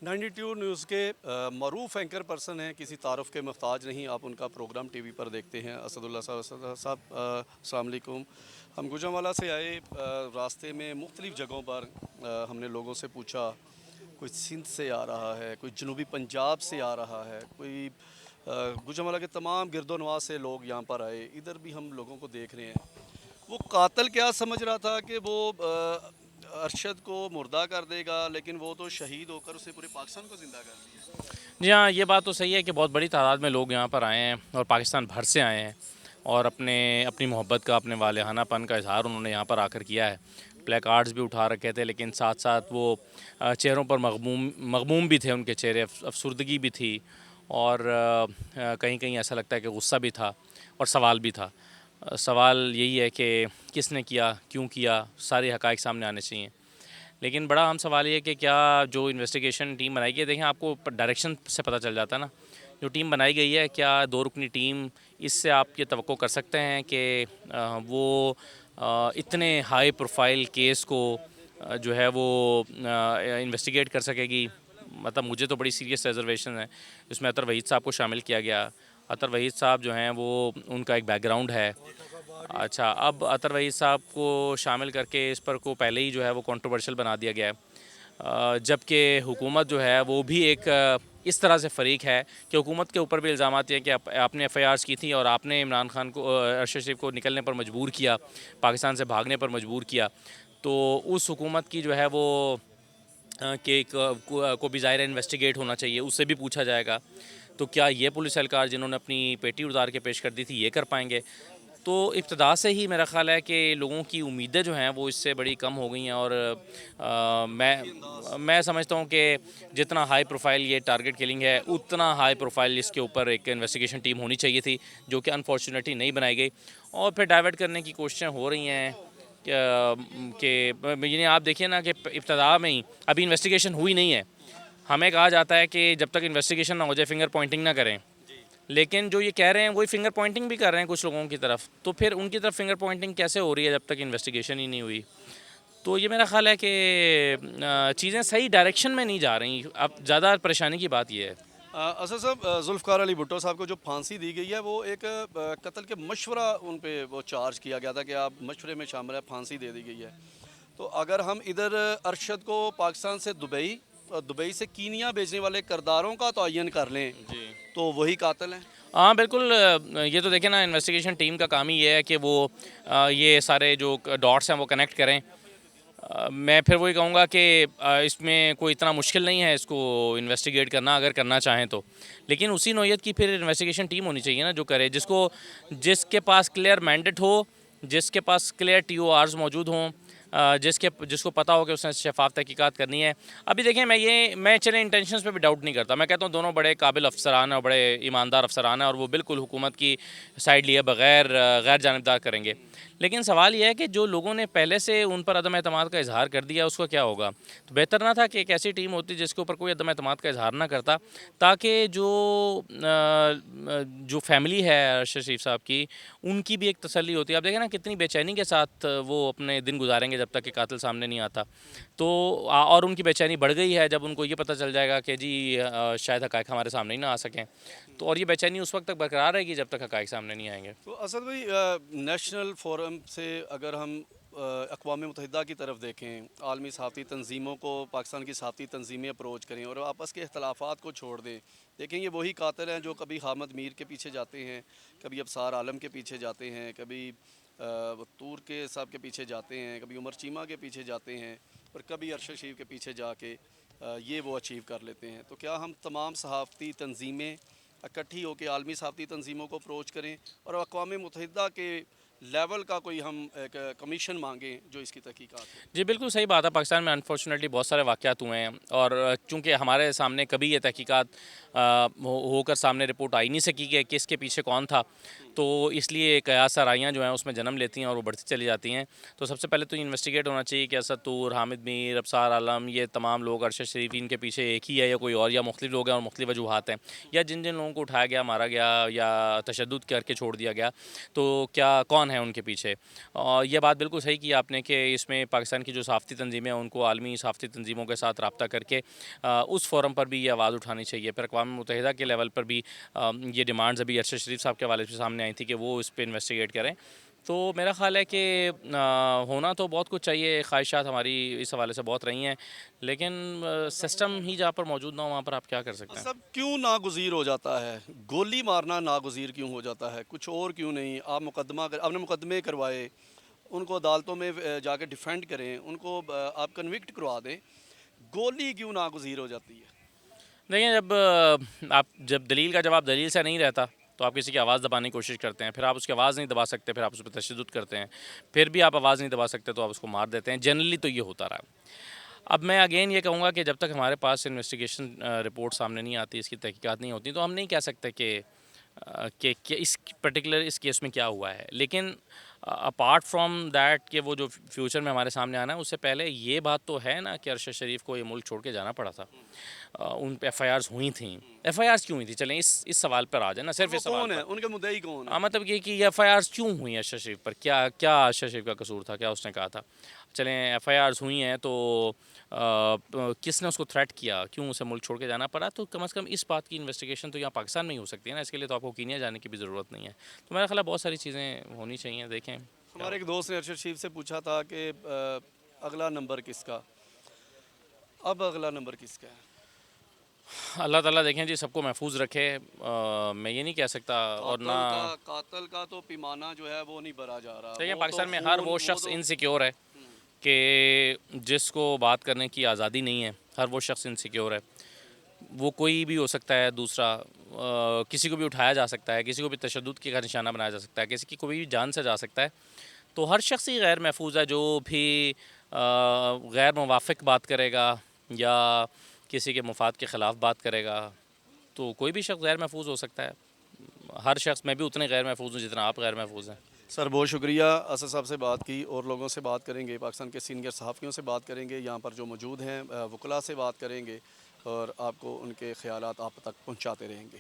92 news کے معروف anchor person ہیں، کسی تعارف کے محتاج نہیں، آپ ان کا پروگرام ٹی وی پر دیکھتے ہیں۔ اسد اللہ صاحب السلام علیکم۔ ہم گوجرانوالہ سے آئے، راستے میں مختلف جگہوں پر ہم نے لوگوں سے پوچھا، کوئی سندھ سے آ رہا ہے، کوئی جنوبی پنجاب سے آ رہا ہے، کوئی گوجرانوالہ کے تمام گرد و نواح سے لوگ یہاں پر آئے۔ ادھر بھی ہم لوگوں کو دیکھ رہے ہیں۔ وہ قاتل کیا سمجھ رہا تھا کہ وہ ارشد کو مردہ کر دے گا، لیکن وہ تو شہید ہو کر اسے پورے پاکستان کو زندہ کر دیا۔ جی ہاں، یہ بات تو صحیح ہے کہ بہت بڑی تعداد میں لوگ یہاں پر آئے ہیں اور پاکستان بھر سے آئے ہیں، اور اپنی محبت کا، اپنے والہانہ پن کا اظہار انہوں نے یہاں پر آ کر کیا ہے۔ پلے کارڈز بھی اٹھا رکھے تھے، لیکن ساتھ ساتھ وہ چہروں پر مغموم بھی تھے، ان کے چہرے افسردگی بھی تھی، اور کہیں کہیں ایسا لگتا ہے کہ غصہ بھی تھا اور سوال بھی تھا۔ سوال یہی ہے کہ کس نے کیا، کیوں کیا، سارے حقائق سامنے آنے چاہیے۔ لیکن بڑا اہم سوال یہ ہے کہ کیا جو انویسٹیگیشن ٹیم بنائی گئی ہے، دیکھیں آپ کو ڈائریکشن سے پتہ چل جاتا ہے نا، جو ٹیم بنائی گئی ہے، کیا 2 رکنی ٹیم، اس سے آپ یہ توقع کر سکتے ہیں کہ وہ اتنے ہائی پروفائل کیس کو جو ہے وہ انویسٹیگیٹ کر سکے گی؟ مطلب مجھے تو بڑی سیریس ریزرویشن ہے۔ اس میں اطہر وحید صاحب کو شامل کیا گیا۔ اطہر وحید صاحب جو ہیں وہ ان کا ایک بیک گراؤنڈ ہے۔ اچھا، اب اطہر وحید صاحب کو شامل کر کے اس پر کو پہلے ہی جو ہے وہ کنٹروورشل بنا دیا گیا ہے، جبکہ حکومت جو ہے وہ بھی ایک اس طرح سے فریق ہے کہ حکومت کے اوپر بھی الزامات یہ ہیں کہ آپ نے ایف آئی آرز کی تھیں اور آپ نے عمران خان کو، ارشد شریف کو نکلنے پر مجبور کیا، پاکستان سے بھاگنے پر مجبور کیا۔ تو اس حکومت کی جو ہے وہ کہ کو بھی ظاہر انویسٹیگیٹ ہونا چاہیے، اس سے بھی پوچھا جائے گا۔ تو کیا یہ پولیس اہلکار جنہوں نے اپنی پیٹی اتار کے پیش کر دی تھی یہ کر پائیں گے؟ تو ابتدا سے ہی میرا خیال ہے کہ لوگوں کی امیدیں جو ہیں وہ اس سے بڑی کم ہو گئی ہیں، اور میں سمجھتا ہوں کہ جتنا ہائی پروفائل یہ ٹارگٹ کلنگ ہے، اتنا ہائی پروفائل اس کے اوپر ایک انویسٹیگیشن ٹیم ہونی چاہیے تھی، جو کہ انفارچونیٹلی نہیں بنائی گئی، اور پھر ڈائیورٹ کرنے کی کوششیں ہو رہی ہیں کہ یعنی آپ دیکھیے نا کہ ابتدا میں ہی ابھی انویسٹیگیشن ہوئی نہیں ہے، ہمیں کہا جاتا ہے کہ جب تک انویسٹیگیشن نہ ہو جائے فنگر پوائنٹنگ نہ کریں، لیکن جو یہ کہہ رہے ہیں وہی فنگر پوائنٹنگ بھی کر رہے ہیں کچھ لوگوں کی طرف، تو پھر ان کی طرف فنگر پوائنٹنگ کیسے ہو رہی ہے جب تک انویسٹیگیشن ہی نہیں ہوئی؟ تو یہ میرا خیال ہے کہ چیزیں صحیح ڈائریکشن میں نہیں جا رہی۔ اب زیادہ پریشانی کی بات یہ ہے۔ اسد صاحب، ذوالفقار علی بھٹو صاحب کو جو پھانسی دی گئی ہے، وہ ایک قتل کے مشورہ ان پہ وہ چارج کیا گیا تھا کہ آپ مشورے میں شامل ہے، پھانسی دے دی گئی ہے۔ تو اگر ہم ادھر ارشد کو پاکستان سے دبئی سے کینیا بھیجنے والے کرداروں کا تعین کر لیں جی تو وہی قاتل ہیں۔ ہاں بالکل، یہ تو دیکھیں نا، انویسٹیگیشن ٹیم کا کام ہی یہ ہے کہ وہ یہ سارے جو ڈاٹس ہیں وہ کنیکٹ کریں۔ میں پھر وہی کہوں گا کہ اس میں کوئی اتنا مشکل نہیں ہے اس کو انویسٹیگیٹ کرنا، اگر کرنا چاہیں تو، لیکن اسی نوعیت کی پھر انویسٹیگیشن ٹیم ہونی چاہیے نا جو کرے، جس کے پاس کلیئر مینڈیٹ ہو، جس کے پاس کلیئر ٹی او آرز موجود ہوں، جس کو پتہ ہو کہ اس نے شفاف تحقیقات کرنی ہے۔ ابھی دیکھیں، میں چلے انٹینشنز پہ بھی ڈاؤٹ نہیں کرتا، میں کہتا ہوں دونوں بڑے قابل افسران ہیں اور بڑے ایماندار افسران ہیں، اور وہ بالکل حکومت کی سائڈ لیے بغیر غیر جانبدار کریں گے، لیکن سوال یہ ہے کہ جو لوگوں نے پہلے سے ان پر عدم اعتماد کا اظہار کر دیا اس کا کیا ہوگا؟ تو بہتر نہ تھا کہ ایک ایسی ٹیم ہوتی جس کے اوپر کوئی عدم اعتماد کا اظہار نہ کرتا، تاکہ جو فیملی ہے ارشد شریف صاحب کی، ان کی بھی ایک تسلی ہوتی ہے۔ آپ دیکھیں نا کتنی بے چینی کے ساتھ وہ اپنے دن گزاریں گے جب تک کہ قاتل سامنے نہیں آتا، تو اور ان کی بے چینی بڑھ گئی ہے جب ان کو یہ پتہ چل جائے گا کہ جی شاید حقائق ہمارے سامنے ہی نہ آ سکیں، تو اور یہ بے چینی اس وقت تک برقرار رہے گی جب تک حقائق سامنے نہیں آئیں گے۔ تو اسد بھائی، نیشنل فورم سے اگر ہم اقوام متحدہ کی طرف دیکھیں، عالمی صحافتی تنظیموں کو، پاکستان کی صحافتی تنظیمیں اپروچ کریں اور آپس کے اختلافات کو چھوڑ دیں، دیکھیں یہ وہی قاتل ہیں جو کبھی حامد میر کے پیچھے جاتے ہیں، کبھی ابصار عالم کے پیچھے جاتے ہیں، کبھی طور کے صاحب کے پیچھے جاتے ہیں، کبھی عمر چیمہ کے پیچھے جاتے ہیں، اور کبھی ارشد شریف کے پیچھے جا کے یہ وہ اچیو کر لیتے ہیں۔ تو کیا ہم تمام صحافتی تنظیمیں اکٹھی ہو کے عالمی صحافتی تنظیموں کو اپروچ کریں اور اقوام متحدہ کے لیول کا کوئی ہم ایک کمیشن مانگیں جو اس کی تحقیقات کرے؟ جی بالکل صحیح بات ہے، پاکستان میں انفارچونیٹلی بہت سارے واقعات ہوئے ہیں، اور چونکہ ہمارے سامنے کبھی یہ تحقیقات ہو کر سامنے رپورٹ آئی نہیں سکی کہ کس کے پیچھے کون تھا، تو اس لیے قیاس آرائیاں جو ہیں اس میں جنم لیتی ہیں اور وہ بڑھتی چلی جاتی ہیں۔ تو سب سے پہلے تو انویسٹیگیٹ ہونا چاہیے کہ اسد طور، حامد میر، ابصار عالم، یہ تمام لوگ ارشد شریف ان کے پیچھے ایک ہی ہے یا کوئی اور، یا مختلف لوگ ہیں اور مختلف وجوہات ہیں، یا جن لوگوں کو اٹھایا گیا، مارا گیا یا تشدد کر کے چھوڑ دیا گیا، تو کیا کون ہے ان کے پیچھے. اور یہ بات بالکل صحیح کی آپ نے کہ اس میں پاکستان کی جو صحافتی تنظیمیں ہیں ان کو عالمی صحافتی تنظیموں کے ساتھ رابطہ کر کے اس فورم پر بھی یہ آواز اٹھانی چاہیے. پھر اقوام متحدہ کے لیول پر بھی یہ ڈیمانڈز ابھی ارشد شریف صاحب کے حوالے سے سامنے آئی تھی کہ وہ اس پہ انویسٹیگیٹ کریں. تو میرا خیال ہے کہ ہونا تو بہت کچھ چاہیے, خواہشات ہماری اس حوالے سے بہت رہی ہیں, لیکن سسٹم ہی جہاں پر موجود نہ ہو وہاں پر آپ کیا کر سکتے ہیں. سب کیوں ناگزیر ہو جاتا ہے؟ گولی مارنا ناگزیر کیوں ہو جاتا ہے؟ کچھ اور کیوں نہیں؟ آپ آپ نے مقدمے کروائے, ان کو عدالتوں میں جا کے ڈیفینڈ کریں, ان کو آپ کنوکٹ کروا دیں, گولی کیوں ناگزیر ہو جاتی ہے؟ دیکھیں, جب دلیل کا جواب دلیل سے نہیں رہتا تو آپ کسی کی آواز دبانے کی کوشش کرتے ہیں, پھر آپ اس کی آواز نہیں دبا سکتے, پھر آپ اس پہ تشدد کرتے ہیں, پھر بھی آپ آواز نہیں دبا سکتے تو آپ اس کو مار دیتے ہیں. جنرلی تو یہ ہوتا رہا. اب میں اگین یہ کہوں گا کہ جب تک ہمارے پاس انویسٹیگیشن رپورٹ سامنے نہیں آتی, اس کی تحقیقات نہیں ہوتی, تو ہم نہیں کہہ سکتے کہ اس پرٹیکولر اس کیس میں کیا ہوا ہے. لیکن اپارٹ فرام دیٹ کہ وہ جو فیوچر میں ہمارے سامنے آنا ہے, اس سے پہلے یہ بات تو ہے نا کہ ارشد شریف کو یہ ملک چھوڑ کے جانا پڑا تھا. ان پہ ایف آئی آرز ہوئی تھیں. ایف آئی آرز کیوں ہوئی تھیں, چلیں اس سوال پر آ جائیں نا, صرف وہ اس سوال کون ہے, پر. ان کے مدعی کون ہے؟ مطلب یہ کہ یہ ایف آئی آرز کیوں ہوئی ارشد شریف پر, کیا ارشد شریف کا قصور تھا, کیا اس نے کہا تھا. چلیں ایف آئی آرز ہوئی ہیں تو کس نے اس کو تھریٹ کیا, کیوں اسے ملک چھوڑ کے جانا پڑا, تو کم از کم اس بات کی انویسٹیگیشن تو یہاں پاکستان میں ہی ہو سکتی ہے نا. اس کے لیے تو آپ کو کینیا جانے کی بھی ضرورت نہیں ہے. تو میرا خیال ہے بہت ساری چیزیں ہونی چاہیے. دیکھیں, ہمارے ایک دوست نے ارشد شریف سے پوچھا تھا کہ اگلا نمبر کس کا, اب اگلا نمبر کس کا ہے؟ اللہ تعالیٰ دیکھیں جی سب کو محفوظ رکھے. میں یہ نہیں کہہ سکتا, اور نہ قاتل کا تو پیمانہ جو ہے وہ نہیں بھرا جا رہا. دیکھیں وہ تو پاکستان میں ہر خون, وہ شخص انسیکیور ہے کہ جس کو بات کرنے کی آزادی نہیں ہے. ہر وہ شخص انسیکیور ہے, وہ کوئی بھی ہو سکتا ہے. دوسرا, کسی کو بھی اٹھایا جا سکتا ہے, کسی کو بھی تشدد کا نشانہ بنایا جا سکتا ہے, کسی کی کوئی بھی جان سے جا سکتا ہے. تو ہر شخص ہی غیر محفوظ ہے. جو بھی غیر موافق بات کرے گا یا کسی کے مفاد کے خلاف بات کرے گا, تو کوئی بھی شخص غیر محفوظ ہو سکتا ہے. ہر شخص, میں بھی اتنے غیر محفوظ ہوں جتنا آپ غیر محفوظ ہیں. سر بہت شکریہ. اسد صاحب سے بات کی, اور لوگوں سے بات کریں گے, پاکستان کے سینئر صحافیوں سے بات کریں گے, یہاں پر جو موجود ہیں وکلاء سے بات کریں گے, اور آپ کو ان کے خیالات آپ تک پہنچاتے رہیں گے.